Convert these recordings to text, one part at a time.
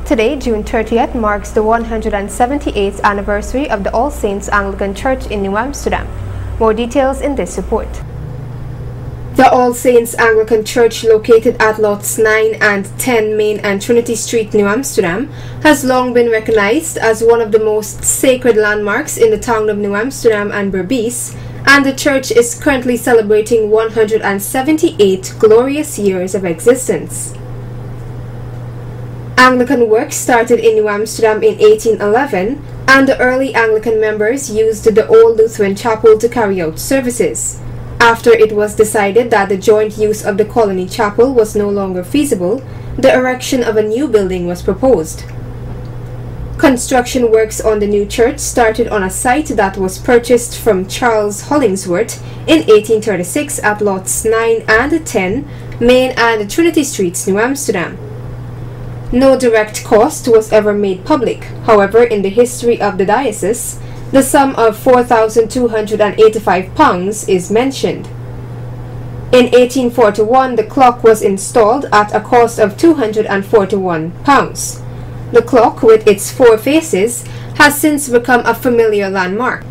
Today, June 30th, marks the 178th anniversary of the All Saints Anglican Church in New Amsterdam. More details in this report. The All Saints Anglican Church, located at lots 9 and 10 Main and Trinity Street, New Amsterdam, has long been recognized as one of the most sacred landmarks in the town of New Amsterdam and Berbice, and the church is currently celebrating 178 glorious years of existence. Anglican work started in New Amsterdam in 1811, and the early Anglican members used the old Lutheran chapel to carry out services. After it was decided that the joint use of the colony chapel was no longer feasible, the erection of a new building was proposed. Construction works on the new church started on a site that was purchased from Charles Hollingsworth in 1836 at lots 9 and 10, Main and Trinity Streets, New Amsterdam. No direct cost was ever made public. However, in the history of the diocese, the sum of £4,285 is mentioned. In 1841, the clock was installed at a cost of £241. The clock, with its 4 faces, has since become a familiar landmark.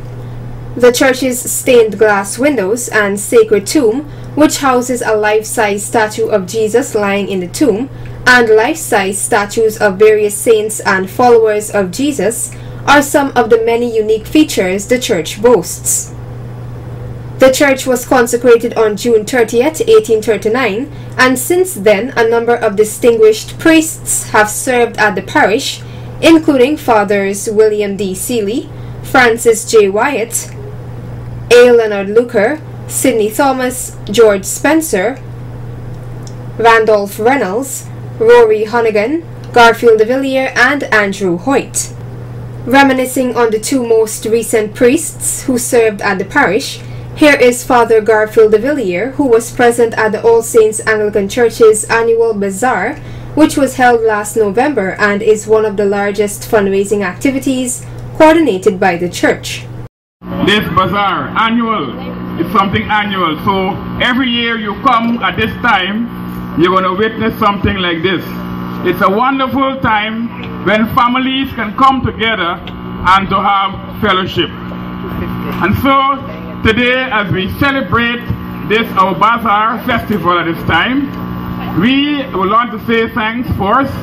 The church's stained glass windows and sacred tomb, which houses a life-size statue of Jesus lying in the tomb, and life-size statues of various saints and followers of Jesus, are some of the many unique features the church boasts. The church was consecrated on June 30th, 1839, and since then a number of distinguished priests have served at the parish, including Fathers William D. Seeley, Francis J. Wyatt, A. Leonard Luker, Sidney Thomas, George Spencer, Randolph Reynolds, Rory Honnigan, Garfield de Villiers, and Andrew Hoyt. Reminiscing on the 2 most recent priests who served at the parish, here is Father Garfield de Villiers, who was present at the All Saints Anglican Church's annual bazaar, which was held last November and is one of the largest fundraising activities coordinated by the church. This bazaar, annual, it's something annual, so every year you come at this time, you're going to witness something like this. It's a wonderful time when families can come together and to have fellowship. And so today, as we celebrate this our bazaar festival at this time, we would want to say thanks first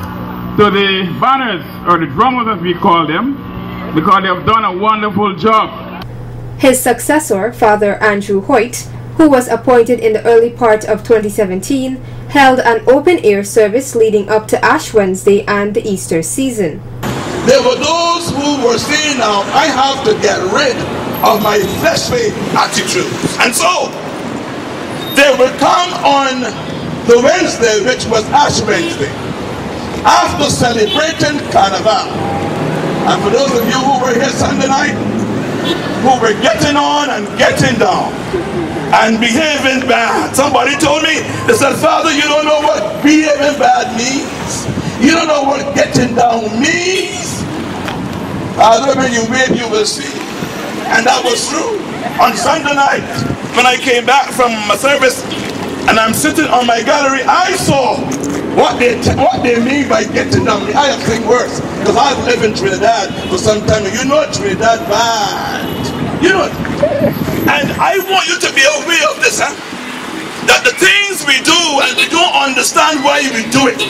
to the banners, or the drummers as we call them, because they have done a wonderful job. His successor, Father Andrew Hoyt, who was appointed in the early part of 2017, held an open-air service leading up to Ash Wednesday and the Easter season. There were those who were saying, now I have to get rid of my fleshly attitude. And so, they will come on the Wednesday, which was Ash Wednesday, after celebrating Carnival. And for those of you who were here Sunday night, who were getting on and getting down, and behaving bad. Somebody told me, they said, Father, you don't know what behaving bad means. You don't know what getting down means. Father, when you wait, you will see. And that was true. On Sunday night, when I came back from my service, and I'm sitting on my gallery, I saw what they mean by getting down. I have seen worse, because I've lived in Trinidad for some time. You know Trinidad bad. You know it. And I want you to be aware of this, that the things we do and we don't understand why we do it,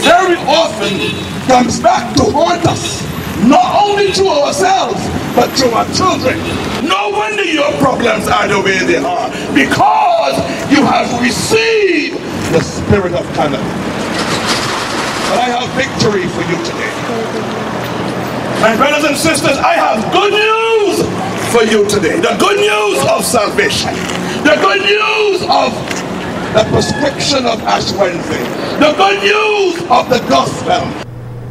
very often comes back to haunt us, not only through ourselves, but through our children. No wonder your problems are the way they are, because you have received the spirit of calamity. But I have victory for you today. My brothers and sisters, I have good news for you today. The good news of salvation. The good news of the prescription of Ash Wednesday. The good news of the gospel.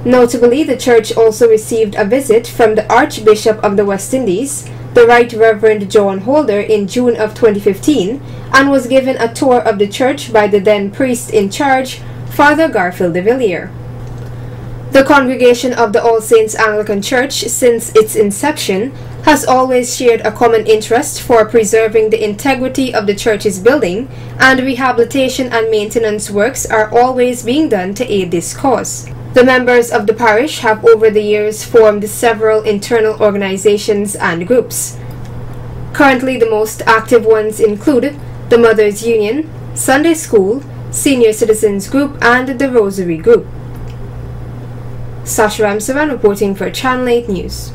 Notably, the church also received a visit from the Archbishop of the West Indies, the Right Reverend John Holder, in June of 2015, and was given a tour of the church by the then priest in charge, Father Garfield de Villiers. The congregation of the All Saints Anglican Church, since its inception, has always shared a common interest for preserving the integrity of the church's building, and rehabilitation and maintenance works are always being done to aid this cause. The members of the parish have over the years formed several internal organizations and groups. Currently, the most active ones include the Mothers Union, Sunday School, Senior Citizens Group, and the Rosary Group. Sasha Ramsavan reporting for Channel 8 News.